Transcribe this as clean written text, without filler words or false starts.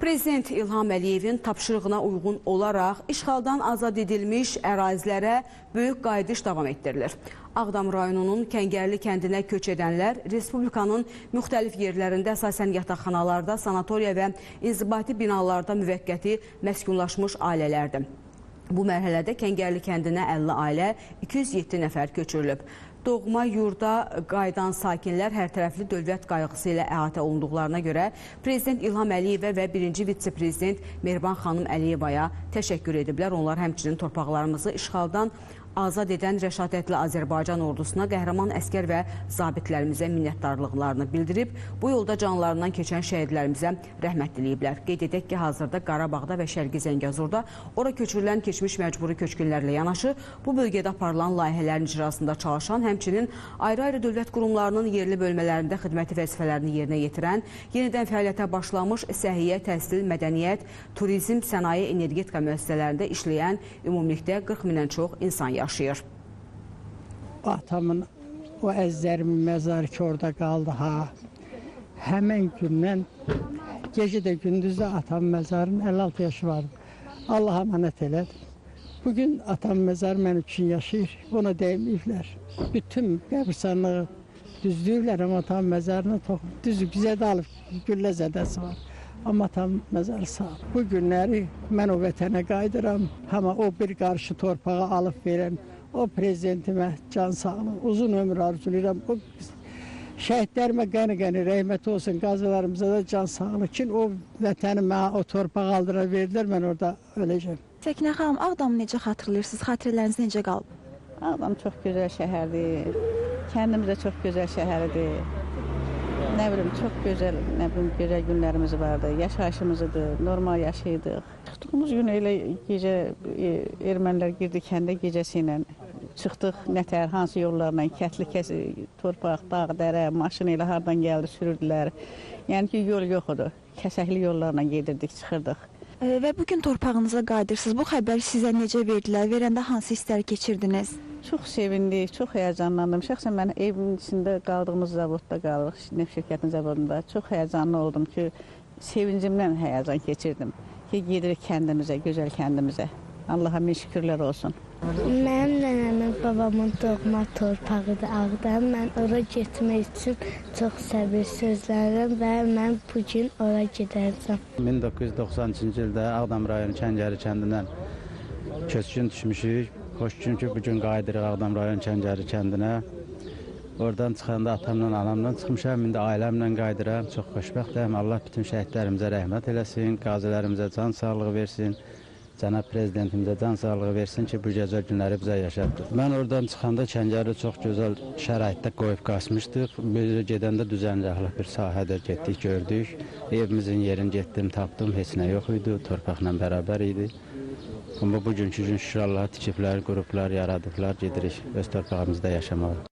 Prezident İlham Əliyevin tapşırığına uyğun olaraq işğaldan azad edilmiş ərazilərə böyük qayıdış davam etdirilir. Ağdam rayonunun Kəngərli kəndinə köç edənlər Respublikanın müxtəlif yerlərində əsasən yataqxanalarda, sanatoriya və inzibati binalarda müvəqqəti məskunlaşmış ailələrdir. Bu mərhələdə Kəngərli kəndinə 50 ailə, 207 nəfər köçürülüb. Doğma yurda qayıdan sakinlər hər tərəfli dövlət qayğısı ilə əhatə olunduqlarına görə Prezident İlham Əliyevə və birinci vitse-prezident Mehriban xanım Əliyevaya təşəkkür ediblər. Onlar həmçinin torpaqlarımızı işğaldan azad edən rəşadətli Azərbaycan ordusuna, qəhrəman əskər və zabitlərimizə minnətdarlıqlarını bildirib. Bu yolda canlarından keçən şəhidlərimizə rəhmət diləyiblər. Qeyd edək ki, hazırda Qarabağda və Şərqi Zəngəzurda ora köçürülən keçmiş məcburi köçkünlərlə yanaşı, bu bölgədə aparılan layihələrin icrasında çalışan, həmçinin ayrı-ayrı dövlət qurumlarının yerli bölmələrində xidməti vəzifələrini yerinə yetirən, yenidən fəaliyyətə başlamış səhiyyə, təhsil, mədəniyyət, turizm, sənaye, energetika müəssisələrində işləyən ümumilikdə 40 mindən çox insan yaşayır. Atamın o əzlərimin məzarı ki orada qaldı ha. Həmən gündən gecə də gündüz də atamın məzarının 56 yaşı vardı. Allah əmanət elədi. Bugün atamın məzarı mənim üçün yaşayır. Ona dəyməyiblər. Bütün qəbirstanlığı düzdürlər, amma atamın məzarını düzü bizə də alıb güllə zədəsi var. Amma atam məzarı sağ. Bu günləri mən o vətənə qayıdıram. Amma o bir qarşı torpağı alıb verən o prezidentimə can sağlığı, uzun ömür arzulayıram. O şəhidlərimə qəni-qəni rəhmət olsun, qazilərimize də can sağlığı ki, o vətəni mənə o torpağı aldıra verdilər, mən orada öləcəm. Səkinə xanım, Ağdamı necə xatırlayırsınız? Xatirələriniz necə qalıb? Ağdam çox gözəl şəhərdir. Kəndimiz də çox gözəl şəhəridir. Nə bilim, çox gözəl, gözəl günlərimiz vardı, yaşayışımızdır, normal yaşayırdıq. Çıxdığımız gün elə gecə ermənilər girdi kəndə gecəsi ilə. Çıxdıq nətər, hansı yollarla, kətli torpaq, dağ, dərə, maşın elə hardan gəldi, sürürdülər. Yəni ki, yol yox idi, kəsəkli yollarla gedirdik, çıxırdıq. Və bugün torpağınıza qayıdırsınız. Bu xəbəri sizə necə verdilər? Verəndə hansı hisslər keçirdiniz? Çox sevindik, çox həyəcanlandım. Şəxsən mən evimin içində qaldığımız zavodda qalırıq, neft şirkətinin zavodunda. Çox həyəcanlı oldum ki, sevincimdən həyəcan keçirdim ki, gedirik kəndimizə, gözəl kəndimizə. Allaha min şükürlər olsun. Mənim nənəmin, babamın doğma torpağıdır Ağdam. Mən ora getmək üçün çox səbir sözlərim və mən bugün ora gedəcəm. 1993-cü ildə Ağdam rayonu Kəngəri kəndindən köçkün düşmüşük. Xoş ki, bugün qayıdırıq Ağdam rayon Kəngəri kəndinə. Oradan çıxanda atamla, anamla çıxmışam, indi ailəmlə qayıdıram. Çox xoşbəxtəm. Allah bütün şəhidlərimizə rəhmət eləsin, qazilərimizə can sağlığı versin. Cənab Prezidentimizə can sağlığı versin ki, bu gözəl günləri bizə yaşatdı. Mən oradan çıxanda Kəngəri çox gözəl şəraitdə qoyub qaçmışdıq. Böyle gedəndə düzəncəqli bir sahədə getdik, gördük. Evimizin yerini getdim, tapdım, heç nə yox idi, torpaqla bərabər idi. Amma bugünkü gün şükür Allah'a tikiblər, qruplar yaradıblar, gedirik öz torpağımızda yaşamağa.